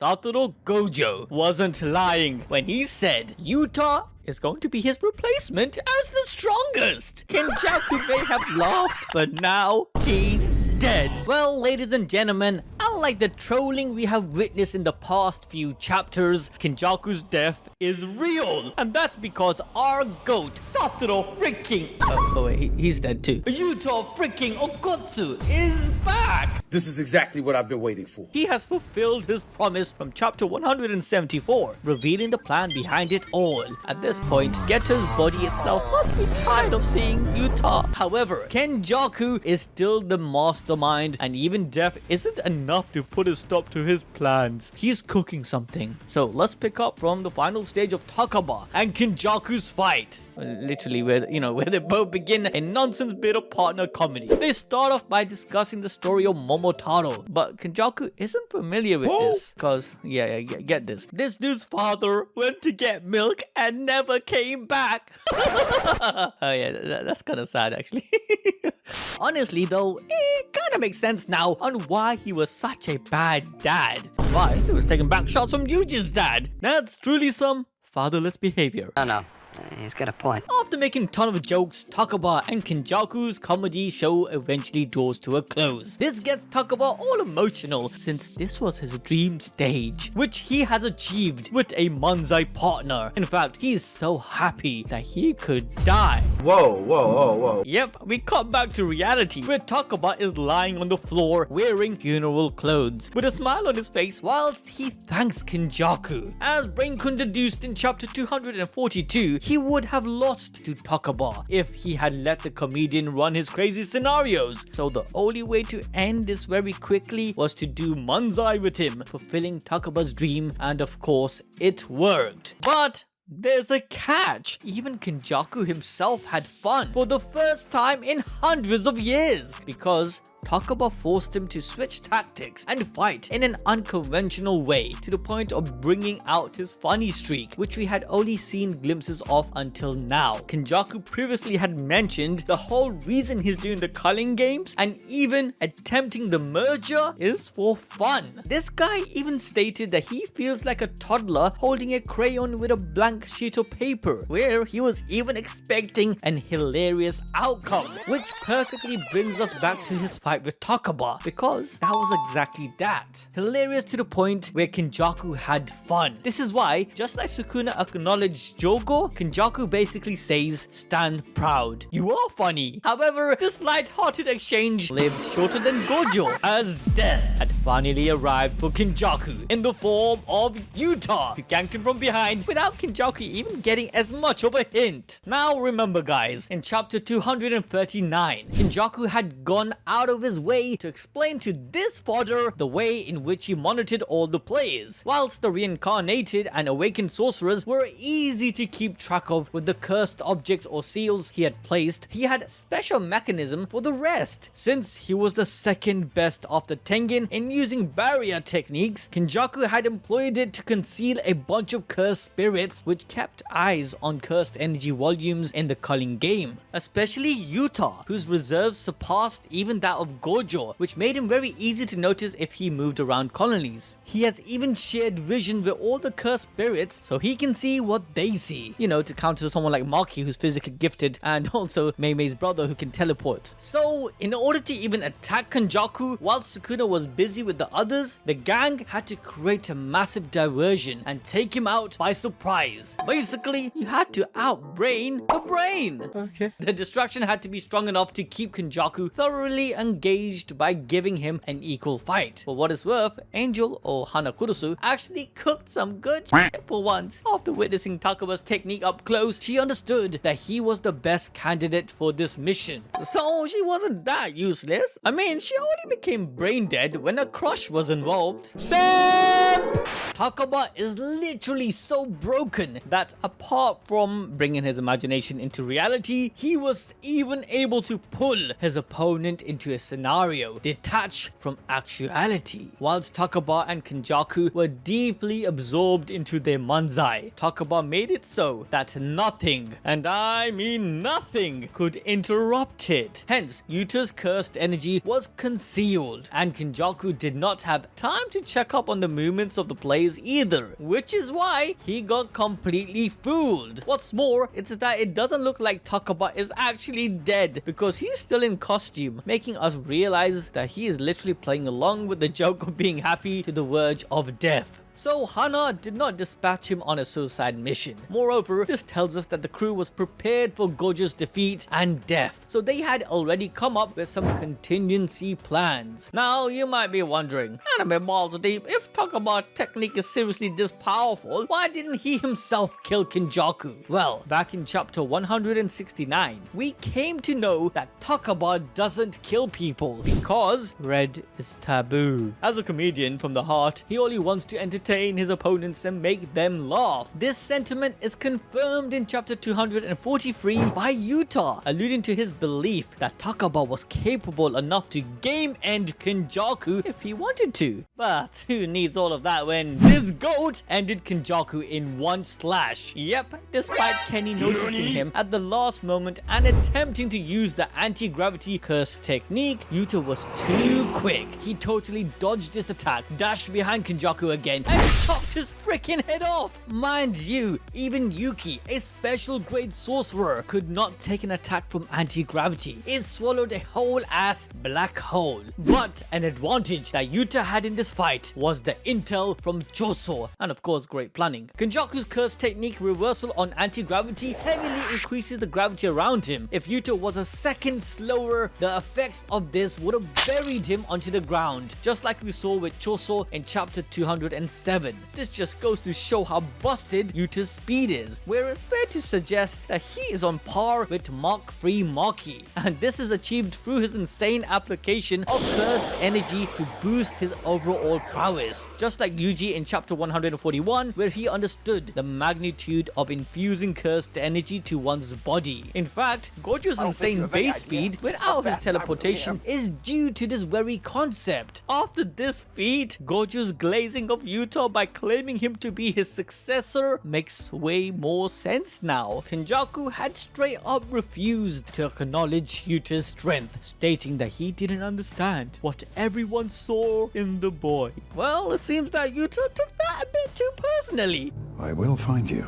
Satoru Gojo wasn't lying when he said Yuta is going to be his replacement as the strongest. Kenjaku may have laughed, but now he's dead. Well, ladies and gentlemen, unlike the trolling we have witnessed in the past few chapters, Kenjaku's death is real. And that's because our GOAT, Satoru freaking... Oh wait, he's dead too. YUTA freaking Okokotsu is back. This is exactly what I've been waiting for. He has fulfilled his promise from chapter 174, revealing the plan behind it all. At this point, Geto's body itself must be tired of seeing Yuta. However, Kenjaku is still the mastermind, and even death isn't enough to put a stop to his plans. He's cooking something. So let's pick up from the final stage of Takaba and Kenjaku's fight. Literally where they both begin a nonsense bit of partner comedy. They start off by discussing the story of Momotaro, but Kenjaku isn't familiar with this because get this. This dude's father went to get milk and never came back. Oh yeah, that's kind of sad actually. Honestly though, it kind of makes sense now on why he was such a bad dad. Why he was taking back shots from Yuji's dad. That's truly some fatherless behavior. No. He's got a point. After making a ton of jokes, Takaba and Kenjaku's comedy show eventually draws to a close. This gets Takaba all emotional since this was his dream stage, which he has achieved with a Manzai partner. In fact, he is so happy that he could die. Whoa. Yep, we come back to reality where Takaba is lying on the floor wearing funeral clothes with a smile on his face whilst he thanks Kenjaku. As Brainkun deduced in chapter 242, he would have lost to Takaba if he had let the comedian run his crazy scenarios. So the only way to end this very quickly was to do Manzai with him, fulfilling Takaba's dream, and of course it worked. But there's a catch. Even Kenjaku himself had fun for the first time in hundreds of years because Takaba forced him to switch tactics and fight in an unconventional way to the point of bringing out his funny streak, which we had only seen glimpses of until now. Kenjaku previously had mentioned the whole reason he's doing the culling games and even attempting the merger is for fun. This guy even stated that he feels like a toddler holding a crayon with a blank sheet of paper, where he was even expecting an hilarious outcome, which perfectly brings us back to his fight with Takaba, because that was exactly that. Hilarious to the point where Kenjaku had fun. This is why, just like Sukuna acknowledged Jogo, Kenjaku basically says, "Stand proud. You are funny." However, this light-hearted exchange lived shorter than Gojo, as death had finally arrived for Kenjaku in the form of Yuta, who ganked him from behind without Kenjaku even getting as much of a hint. Now remember guys, in chapter 239, Kenjaku had gone out of his way to explain to this fodder the way in which he monitored all the players, whilst the reincarnated and awakened sorcerers were easy to keep track of with the cursed objects or seals he had placed. He had a special mechanism for the rest. Since he was the second best after Tengen in using barrier techniques, Kenjaku had employed it to conceal a bunch of cursed spirits which kept eyes on cursed energy volumes in the culling game, especially Yuta, whose reserves surpassed even that of Gojo, which made him very easy to notice if he moved around colonies. He has even shared vision with all the cursed spirits so he can see what they see, to counter someone like Maki who's physically gifted, and also Mei Mei's brother who can teleport. So in order to even attack Kenjaku while Sukuna was busy with the others, the gang had to create a massive diversion and take him out by surprise. Basically, you had to outbrain the brain. Okay. The distraction had to be strong enough to keep Kenjaku thoroughly engaged by giving him an equal fight. For what it's worth, Angel or Hanakurusu actually cooked some good shit for once. After witnessing Takaba's technique up close, she understood that he was the best candidate for this mission. So she wasn't that useless. I mean, she only became brain dead when a crush was involved. Takaba is literally so broken that apart from bringing his imagination into reality, he was even able to pull his opponent into a scenario detached from actuality. Whilst Takaba and Kenjaku were deeply absorbed into their manzai, Takaba made it so that nothing, and I mean nothing, could interrupt it. Hence, Yuta's cursed energy was concealed, and Kenjaku did not have time to check up on the movements of the players either, which is why he got completely fooled. What's more, it's that it doesn't look like Takaba is actually dead because he's still in costume, making us realize that he is literally playing along with the joke of being happy to the verge of death. So Hana did not dispatch him on a suicide mission. Moreover, this tells us that the crew was prepared for Gojo's defeat and death, so they had already come up with some contingency plans. Now you might be wondering, anime balls deep, if Takaba's technique is seriously this powerful, why didn't he himself kill Kenjaku? Well, back in chapter 169, we came to know that Takaba doesn't kill people because red is taboo. As a comedian from the heart, he only wants to entertain his opponents and make them laugh. This sentiment is confirmed in chapter 243 by Yuta, alluding to his belief that Takaba was capable enough to game end Kenjaku if he wanted to. But who needs all of that when this goat ended Kenjaku in one slash? Yep, despite Kenny noticing him at the last moment and attempting to use the anti-gravity curse technique, Yuta was too quick. He totally dodged this attack, dashed behind Kenjaku again, and chopped his freaking head off. Mind you, even Yuki, a special grade sorcerer, could not take an attack from anti-gravity. It swallowed a whole ass black hole. But an advantage that Yuta had in this fight was the intel from Choso, and of course great planning. Kenjaku's curse technique reversal on anti-gravity heavily increases the gravity around him. If Yuta was a second slower, the effects of this would have buried him onto the ground, just like we saw with Choso in chapter 207. This just goes to show how busted Yuta's speed is, where it's fair to suggest that he is on par with Mark III Maki, and this is achieved through his insane application of cursed energy to boost his overall prowess, just like Yuji in chapter 141, where he understood the magnitude of infusing cursed energy to one's body. In fact, Gojo's insane base speed without his teleportation is due to this very concept. After this feat, Gojo's glazing of Yuta by claiming him to be his successor makes way more sense now. Kenjaku had straight up refused to acknowledge Yuta's strength, stating that he didn't understand what everyone saw in the boy. Well, it seems that Yuta took that a bit too personally. I will find you,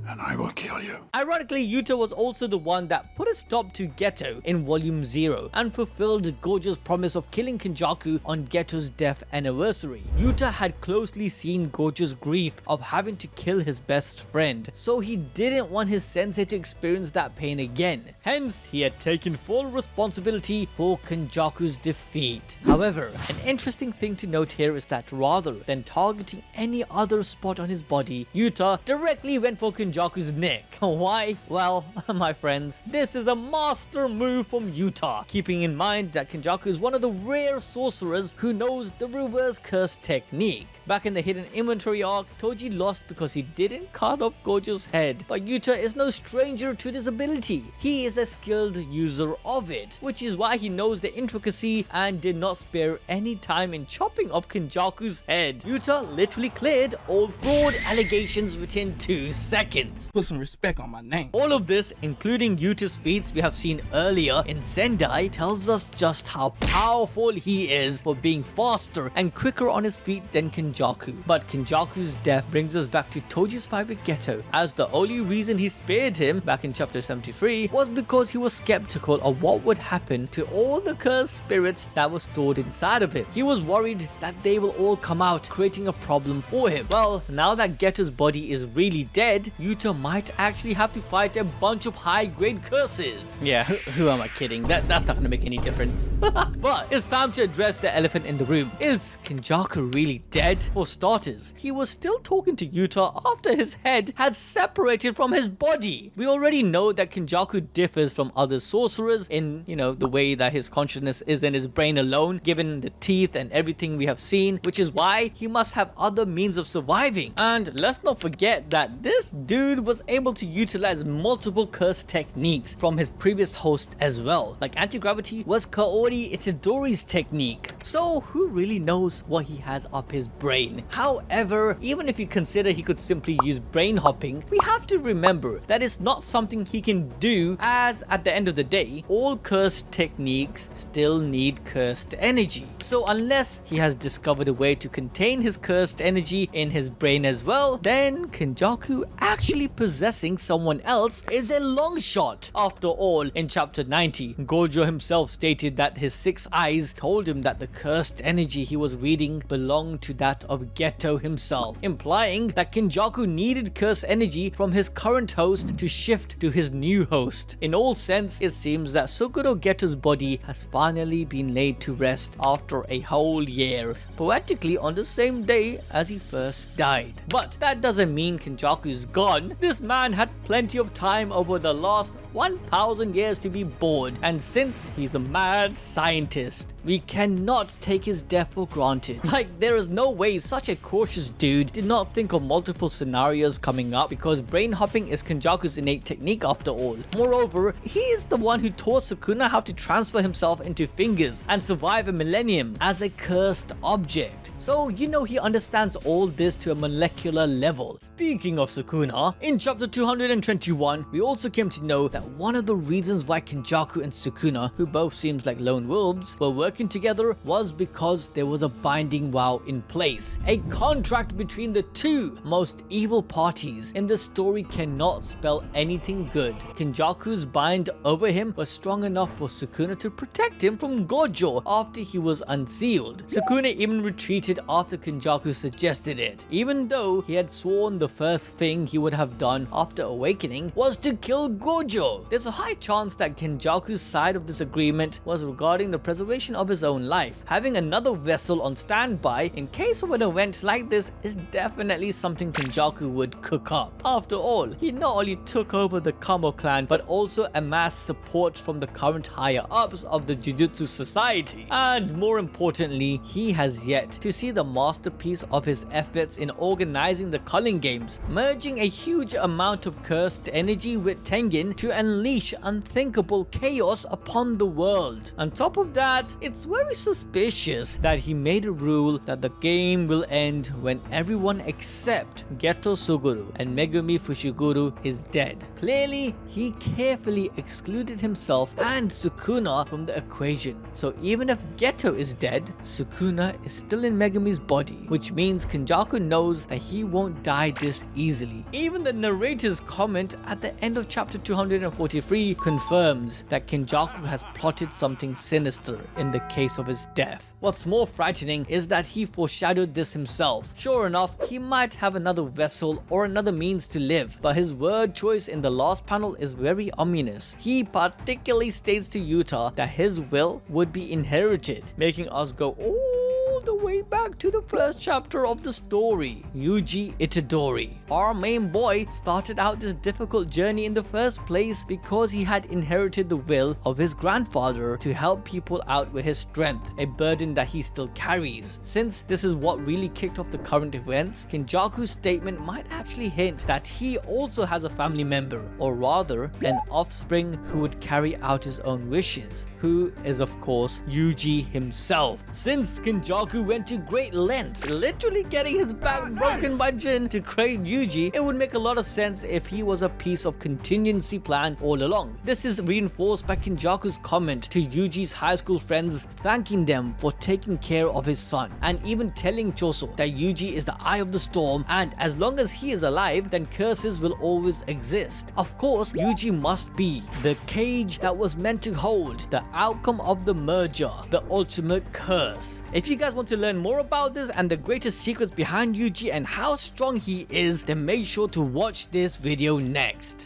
and I will kill you. Ironically, Yuta was also the one that put a stop to Geto in Volume 0 and fulfilled Gojo's promise of killing Kenjaku on Geto's death anniversary. Yuta had closely seen Gojo's grief of having to kill his best friend, so he didn't want his sensei to experience that pain again. Hence, he had taken full responsibility for Kenjaku's defeat. However, an interesting thing to note here is that rather than targeting any other spot on his body, Yuta directly went for Kenjaku's neck. Why? Well, my friends, this is a master move from Yuta, keeping in mind that Kenjaku is one of the rare sorcerers who knows the reverse curse technique. Back in the hidden inventory arc, Toji lost because he didn't cut off Gojo's head, but Yuta is no stranger to this ability. He is a skilled user of it, which is why he knows the intricacy and did not spare any time in chopping off Kenjaku's head. Yuta literally cleared all fraud allegations within 2 seconds. Put some respect on my name. All of this, including Yuta's feats we have seen earlier in Sendai, tells us just how powerful he is for being faster and quicker on his feet than Kenjaku. But Kenjaku's death brings us back to Toji's fight with Geto, as the only reason he spared him back in chapter 73 was because he was skeptical of what would happen to all the cursed spirits that were stored inside of him. He was worried that they will all come out, creating a problem for him. Well, now that Geto's body is really dead, Yuta Yuta might actually have to fight a bunch of high-grade curses. Yeah, who am I kidding? That's not gonna make any difference. But it's time to address the elephant in the room. Is Kenjaku really dead? For starters, he was still talking to Yuta after his head had separated from his body. We already know that Kenjaku differs from other sorcerers in, the way that his consciousness is in his brain alone, given the teeth and everything we have seen, which is why he must have other means of surviving. And let's not forget that this dude was able to utilize multiple curse techniques from his previous host as well. Like anti-gravity was Kaori Itadori's technique. So who really knows what he has up his brain? However, even if you consider he could simply use brain hopping, we have to remember that it's not something he can do, as at the end of the day, all cursed techniques still need cursed energy. So unless he has discovered a way to contain his cursed energy in his brain as well, then Kenjaku actually possessing someone else is a long shot. After all, in chapter 90, Gojo himself stated that his 6 eyes told him that the cursed energy he was reading belonged to that of Geto himself, implying that Kenjaku needed cursed energy from his current host to shift to his new host. In all sense, it seems that Suguro Geto's body has finally been laid to rest after a whole year, poetically on the same day as he first died. But that doesn't mean Kenjaku is gone. This man had plenty of time over the last 1000 years to be bored, and since he's a mad scientist, we cannot take his death for granted. Like, there is no way such a cautious dude did not think of multiple scenarios coming up, because brain hopping is Kenjaku's innate technique after all. Moreover, he is the one who taught Sukuna how to transfer himself into fingers and survive a millennium as a cursed object. So he understands all this to a molecular level. Speaking of Sukuna, in chapter 221, we also came to know that one of the reasons why Kenjaku and Sukuna, who both seems like lone wolves, were working together was because there was a binding vow in place. A contract between the two most evil parties in the story cannot spell anything good. Kenjaku's bind over him was strong enough for Sukuna to protect him from Gojo after he was unsealed. Sukuna even retreated after Kenjaku suggested it, even though he had sworn the first thing he would have done after awakening was to kill Gojo. There's a high chance that Kenjaku's side of this agreement was regarding the preservation of his own life. Having another vessel on standby in case of an event like this is definitely something Kenjaku would cook up. After all, he not only took over the Kamo clan but also amassed support from the current higher ups of the Jujutsu Society. And more importantly, he has yet to see the masterpiece of his efforts in organizing the culling games, merging a huge amount of cursed energy with Tengen to unleash unthinkable chaos upon the world. On top of that, it's very suspicious that he made a rule that the game will end when everyone except Geto Suguru and Megumi Fushiguro is dead. Clearly, he carefully excluded himself and Sukuna from the equation. So even if Geto is dead, Sukuna is still in Megumi's body, which means Kenjaku knows that he won't die this easily. Even the narrator's comment at the end of chapter 243 confirms that Kenjaku has plotted something sinister in the case of his death. What's more frightening is that he foreshadowed this himself. Sure enough, he might have another vessel or another means to live, but his word choice in the last panel is very ominous. He particularly states to Yuta that his will would be inherited, making us go all the way back to the first chapter of the story. Yuji Itadori, our main boy, started out this difficult journey in the first place because he had inherited the will of his grandfather to help people out with his strength, a burden that he still carries. Since this is what really kicked off the current events, Kenjaku's statement might actually hint that he also has a family member, or rather an offspring who would carry out his own wishes, who is of course Yuji himself. Since Kenjaku went to great lengths, literally getting his back broken by Jin to create Yuji, it would make a lot of sense if he was a piece of contingency plan all along. This is reinforced by Kenjaku's comment to Yuji's high school friends, thanking them for taking care of his son, and even telling Choso that Yuji is the eye of the storm, and as long as he is alive, then curses will always exist. Of course, Yuji must be the cage that was meant to hold the outcome of the merger, the ultimate curse. If you guys want want to learn more about this and the greatest secrets behind Yuji and how strong he is, then make sure to watch this video next.